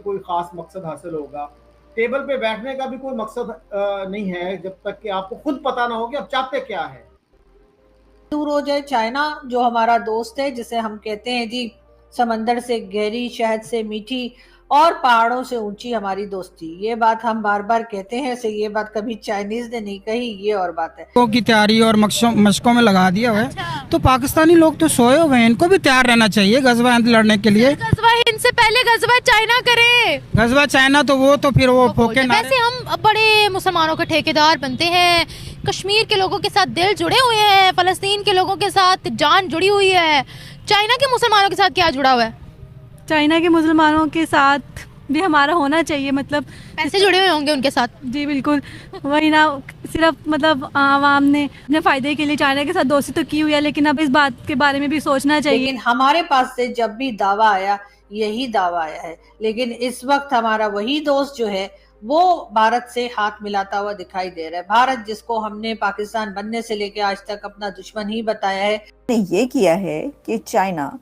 कोई खास मकसद हासिल होगा। टेबल पे बैठने का भी कोई मकसद नहीं है जब तक कि आपको खुद पता ना हो कि आप चाहते क्या है। दूर हो जाए। चाइना जो हमारा दोस्त है, जिसे हम कहते हैं जी समंदर से गहरी, शहद से मीठी और पहाड़ों से ऊंची हमारी दोस्ती, ये बात हम बार बार कहते हैं। से ये बात कभी चाइनीज ने नहीं कही, ये और बात है। की तैयारी और मशकों में लगा दिया हुआ है। तो पाकिस्तानी लोग तो सोए हुए हैं, इनको भी तैयार रहना चाहिए गजवा हिंद लड़ने के लिए। गजवा हिंद से पहले गजवा चाइना करे। गजवा चाइना तो वो तो फिर वो फोके नारे। वैसे हम बड़े मुसलमानों के ठेकेदार बनते हैं, कश्मीर के लोगों के साथ दिल जुड़े हुए हैं, फलस्तीन के लोगों के साथ जान जुड़ी हुई है। चाइना के मुसलमानों के साथ क्या जुड़ा हुआ है? चाइना के मुसलमानों के साथ भी हमारा होना चाहिए, मतलब पैसे जुड़े हुए होंगे उनके साथ। जी बिल्कुल, वही ना, सिर्फ मतलब आवाम ने अपने फायदे के लिए चाइना के साथ दोस्ती तो की हुई है, लेकिन अब इस बात के बारे में भी सोचना चाहिए। लेकिन हमारे पास से जब भी दावा आया, यही दावा आया है। लेकिन इस वक्त हमारा वही दोस्त जो है वो भारत से हाथ मिलाता हुआ दिखाई दे रहा है। भारत जिसको हमने पाकिस्तान बनने से लेकर आज तक अपना दुश्मन ही बताया है, ने ये किया है कि चाइना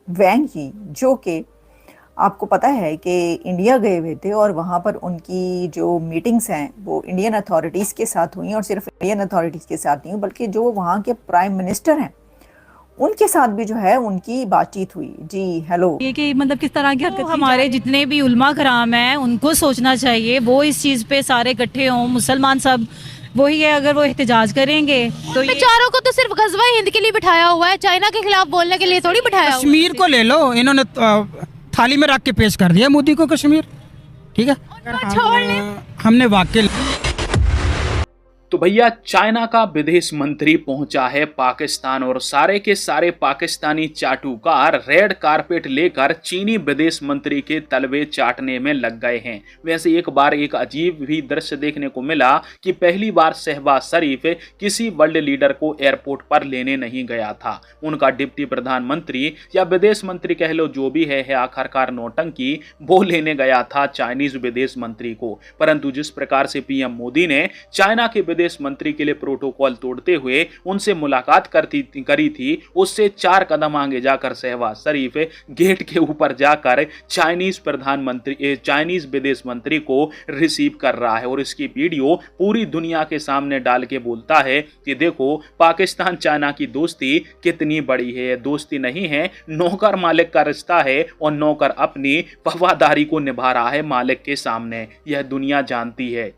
वैंग ही, जो कि आपको पता है कि इंडिया गए हुए थे और वहाँ पर उनकी जो मीटिंग्स हैं वो इंडियन अथॉरिटीज़ के साथ हुई, और सिर्फ इंडियन अथॉरिटीज़ के साथ नहीं बल्कि जो वहाँ के प्राइम मिनिस्टर हैं उनके साथ भी जो है उनकी बातचीत हुई। जी हेलो, ये कि मतलब किस तरह की हरकत तो हमारे जितने भी उलमा कराम हैं उनको सोचना चाहिए, वो इस चीज़ पे सारे इकट्ठे हों, मुसलमान सब वही है। अगर वो एहतजाज करेंगे तो बेचारों को तो सिर्फ गजवा हिंद के लिए बिठाया हुआ है, चाइना के खिलाफ बोलने के लिए थोड़ी बिठाया हुआ है। कश्मीर को ले लो, इन्होंने थाली में रख के पेश कर दिया मोदी को कश्मीर, ठीक है। हमने वाकई तो भैया चाइना का विदेश मंत्री पहुंचा है पाकिस्तान और सारे के सारे पाकिस्तानी चाटुकार रेड कारपेट लेकर चीनी विदेश मंत्री के तलवे चाटने में लग गए हैं। वैसे एक बार एक अजीब भी दृश्य देखने को मिला कि पहली बार शहबाज शरीफ किसी वर्ल्ड लीडर को एयरपोर्ट पर लेने नहीं गया था। उनका डिप्टी प्रधानमंत्री या विदेश मंत्री कह लो, जो भी है आखिरकार नौटंकी वो लेने गया था चाइनीज विदेश मंत्री को। परंतु जिस प्रकार से पीएम मोदी ने चाइना के विदेश मंत्री के लिए प्रोटोकॉल तोड़ते हुए उनसे मुलाकात करी थी, उससे 4 कदम आगे जाकर शहबाज शरीफ गेट के ऊपर जाकर चाइनीज विदेश मंत्री को रिसीव कर रहा है और इसकी वीडियो पूरी दुनिया के सामने डाल के बोलता है कि देखो पाकिस्तान चाइना की दोस्ती कितनी बड़ी है। दोस्ती नहीं है, नौकर मालिक का रिश्ता है और नौकर अपनी वफादारी को निभा रहा है मालिक के सामने, यह दुनिया जानती है।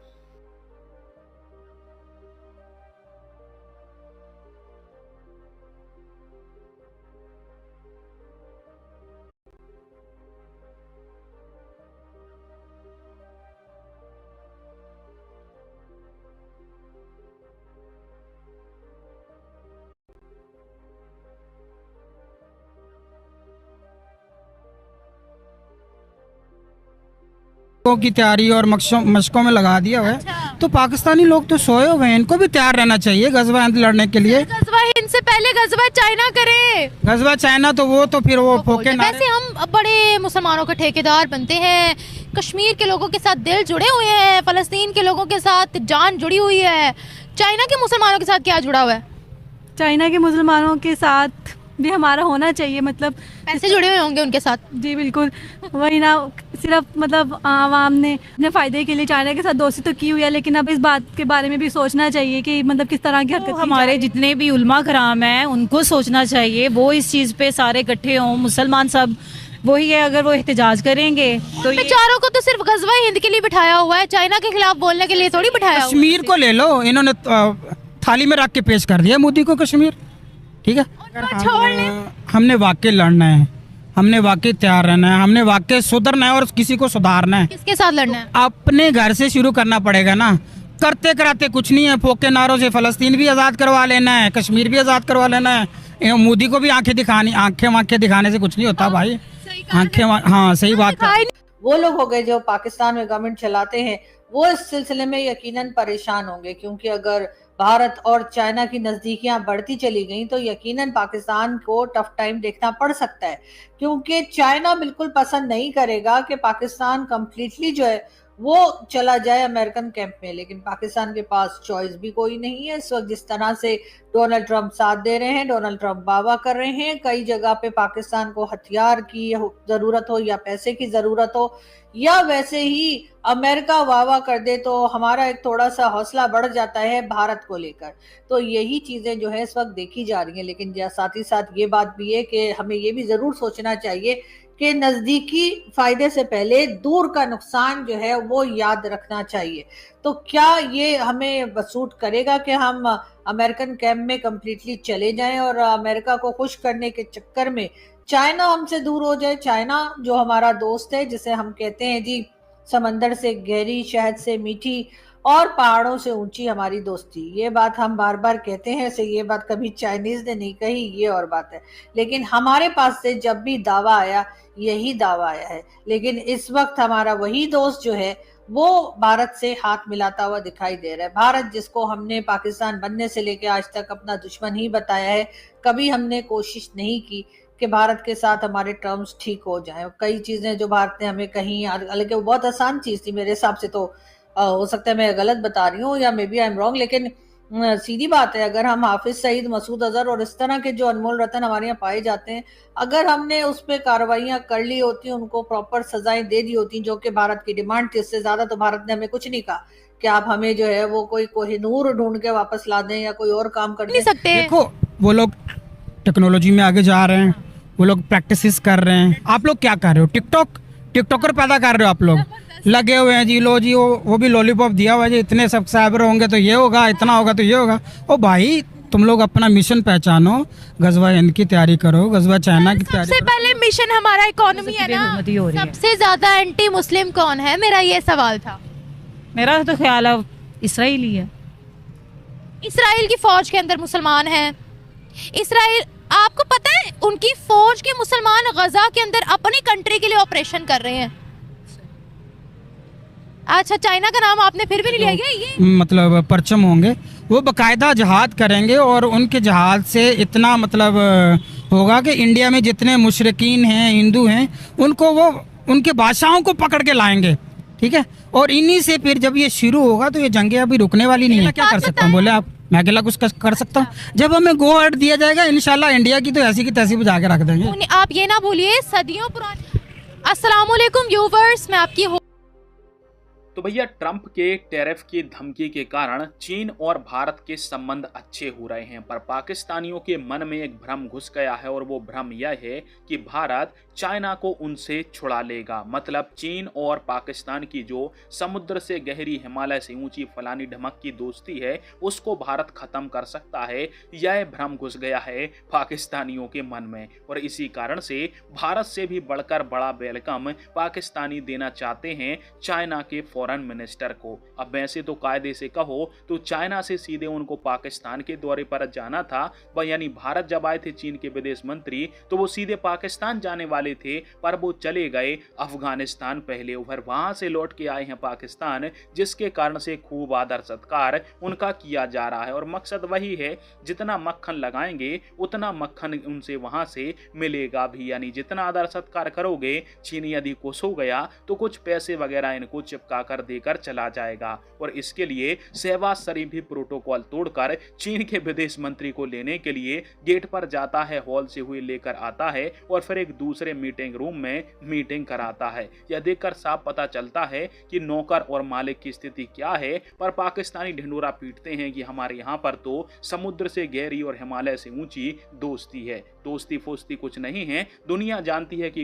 की तैयारी और मशकों में लगा दिया हुआ है। तो पाकिस्तानी लोग तो सोए हुए हैं, इनको भी तैयार रहना चाहिए गजवा हिंद लड़ने के लिए। गजवा हिंद से पहले गजवा चाइना करे। गजवा चाइना तो वो तो फिर वो फोके नारे। वैसे हम बड़े मुसलमानों के ठेकेदार बनते हैं, कश्मीर के लोगों के साथ दिल जुड़े हुए हैं, फलस्तीन के लोगों के साथ जान जुड़ी हुई है। चाइना के मुसलमानों के साथ क्या जुड़ा हुआ है? चाइना के मुसलमानों के साथ भी हमारा होना चाहिए, मतलब पैसे जुड़े हुए होंगे उनके साथ। जी बिल्कुल, वही ना, सिर्फ मतलब आवाम ने अपने फायदे के लिए चाइना के साथ दोस्ती तो की हुई है, लेकिन अब इस बात के बारे में भी सोचना चाहिए कि मतलब किस तरह की हरकत तो हमारे जितने भी उलमा कराम हैं उनको सोचना चाहिए, वो इस चीज़ पे सारे इकट्ठे हों, मुसलमान सब वही है। अगर वो एहतजाज करेंगे तो बेचारों को तो सिर्फ गजवा हिंद के लिए बिठाया हुआ है, चाइना के खिलाफ बोलने के लिए थोड़ी बिठाया हुआ है। कश्मीर को ले लो, इन्होंने थाली में रख के पेश कर दिया मोदी को कश्मीर, ठीक है। हमने वाकई लड़ना है, हमने वाकई तैयार रहना है, हमने वाकई सुधरना है और किसी को सुधारना है। किसके साथ लड़ना है? अपने घर से शुरू करना पड़ेगा ना। करते कराते कुछ नहीं है, फोके नारों से फलस्तीन भी आज़ाद करवा लेना है, कश्मीर भी आज़ाद करवा लेना है। मोदी को भी आंखें दिखाने से कुछ नहीं होता भाई। आंखें, हाँ सही बात है। वो लोग हो गए जो पाकिस्तान में गवर्नमेंट चलाते हैं, वो इस सिलसिले में यकीनन परेशान होंगे, क्योंकि अगर भारत और चाइना की नजदीकियां बढ़ती चली गई तो यकीनन पाकिस्तान को टफ टाइम देखना पड़ सकता है, क्योंकि चाइना बिल्कुल पसंद नहीं करेगा कि पाकिस्तान कंप्लीटली जो है वो चला जाए अमेरिकन कैंप में। लेकिन पाकिस्तान के पास चॉइस भी कोई नहीं है इस वक्त। जिस तरह से डोनाल्ड ट्रंप साथ दे रहे हैं, डोनाल्ड ट्रंप वावा कर रहे हैं, कई जगह पे पाकिस्तान को हथियार की जरूरत हो या पैसे की जरूरत हो, या वैसे ही अमेरिका वावा कर दे तो हमारा एक थोड़ा सा हौसला बढ़ जाता है भारत को लेकर। तो यही चीजें जो है इस वक्त देखी जा रही हैं। लेकिन साथ ही साथ ये बात भी है कि हमें ये भी जरूर सोचना चाहिए कि नजदीकी फायदे से पहले दूर का नुकसान जो है वो याद रखना चाहिए। तो क्या ये हमें सूट करेगा कि हम अमेरिकन कैंप में कंप्लीटली चले जाएं और अमेरिका को खुश करने के चक्कर में चाइना हमसे दूर हो जाए? चाइना जो हमारा दोस्त है, जिसे हम कहते हैं जी समंदर से गहरी, शहद से मीठी और पहाड़ों से ऊंची हमारी दोस्ती। ये बात हम बार बार कहते हैं, से ये बात कभी चाइनीज ने नहीं कही, ये और बात है। लेकिन हमारे पास से जब भी दावा आया, यही दावा आया है। लेकिन इस वक्त हमारा वही दोस्त जो है वो भारत से हाथ मिलाता हुआ दिखाई दे रहा है। भारत जिसको हमने पाकिस्तान बनने से लेकर आज तक अपना दुश्मन ही बताया है, कभी हमने कोशिश नहीं की कि भारत के साथ हमारे टर्म्स ठीक हो जाएं। कई चीजें जो भारत ने हमें कही, हालांकि वो बहुत आसान चीज थी मेरे हिसाब से, तो हो सकता है मैं गलत बता रही हूँ या maybe I am wrong, लेकिन सीधी बात है, अगर हम हाफिज सईद, मसूद अजहर और इस तरह के जो अनमोल रतन हमारे यहाँ पाए जाते हैं, अगर हमने उस पर कार्रवाइयां कर ली होती, उनको प्रॉपर सजाएं दे दी होती, जो कि भारत की डिमांड थी, इससे ज्यादा तो भारत ने हमें कुछ नहीं कहा कि आप हमें जो है वो कोई कोहिनूर ढूंढ के वापस ला दें या कोई और काम कर नहीं दें। सकते। देखो, वो लोग टेक्नोलॉजी में आगे जा रहे हैं, वो लोग प्रैक्टिस कर रहे हैं। आप लोग क्या कर रहे हो? टिकटॉकर पैदा कर रहे हो आप लोग, लगे हुए हैं जी। लो जी, वो भी लॉलीपॉप दिया हुआ है जी, इतने सब्सक्राइबर होंगे तो ये होगा, इतना होगा तो ये होगा। ओ भाई, तुम लोग अपना मिशन पहचानो, गजवा हिंद की तैयारी करो, गजवा चाइना की तैयारी सबसे पहले मिशन हमारा इकोनॉमी है ना। सबसे ज्यादा एंटी मुस्लिम कौन है, मेरा ये सवाल था। मेरा तो ख्याल है इसराइल ही है। इसराइल की फौज के अंदर मुसलमान हैं। इसराइल, आपको पता है उनकी फौज के मुसलमान गजा के अंदर अपनी कंट्री के लिए ऑपरेशन कर रहे हैं। अच्छा, चाइना का नाम आपने फिर भी नहीं लिया क्या? ये मतलब परचम होंगे, वो बकायदा जहाद करेंगे और उनके जहाद से इतना मतलब होगा कि इंडिया में जितने मुशरिकीन हैं, हिंदू हैं, उनको वो उनके बादशाहों को पकड़ के लाएंगे, ठीक है। और इन्हीं से फिर जब ये शुरू होगा तो ये जंगें अभी रुकने वाली नहीं है। क्या कर सकता हूँ, बोले आप? मैं अकेला कुछ कर सकता हूँ? जब हमें गो अहेड दिया जाएगा, इंशाल्लाह इंडिया की तो ऐसी की तैसी बुझा के रख देंगे। आप ये ना भूलिए, सदियों पुरानी। अस्सलाम वालेकुम व्यूवर्स, मैं आपकी तो भैया, ट्रंप के टैरिफ की धमकी के कारण चीन और भारत के संबंध अच्छे हो रहे हैं, पर पाकिस्तानियों के मन में एक भ्रम घुस गया है और वो भ्रम यह है कि भारत चाइना को उनसे छुड़ा लेगा। मतलब चीन और पाकिस्तान की जो समुद्र से गहरी, हिमालय से ऊंची फलानी ढमक की दोस्ती है, उसको भारत खत्म कर सकता है। यह भ्रम घुस गया है पाकिस्तानियों के मन में और इसी कारण से भारत से भी बढ़कर बड़ा वेलकम पाकिस्तानी देना चाहते हैं चाइना के फॉरेन मिनिस्टर को। अब वैसे तो कायदे से कहो तो चाइना से सीधे उनको पाकिस्तान के दौरे पर जाना था, यानी भारत जब आए थे चीन के विदेश मंत्री तो वो सीधे पाकिस्तान जाने वाले थे, पर वो चले गए अफगानिस्तान पहले, फिर वहां से लौट के आए हैं पाकिस्तान, जिसके कारण से खूब आदर सत्कार उनका किया जा रहा है। और मकसद वही है, जितना मक्खन लगाएंगे उतना मक्खन उनसे वहां से मिलेगा भी, यानी जितना आदर सत्कार करोगे, चीन यदि खुश हो गया तो कुछ पैसे वगैरह इनको चिपका कर देकर चला जाएगा। और इसके लिए शहबाज शरीफ भी प्रोटोकॉल तोड़कर चीन के विदेश मंत्री को लेने के लिए गेट पर जाता है, हॉल से हुए लेकर आता है और फिर एक दूसरे मीटिंग रूम में मीटिंग कराता है। यह देखकर साफ पता चलता है कि नौकर और मालिक की स्थिति क्या है। पर पाकिस्तानी ढिंडोरा पीटते हैं कि हमारे यहाँ पर तो समुद्र से गहरी और हिमालय से ऊंची दोस्ती है। दोस्ती फोस्ती कुछ नहीं है, दुनिया जानती है कि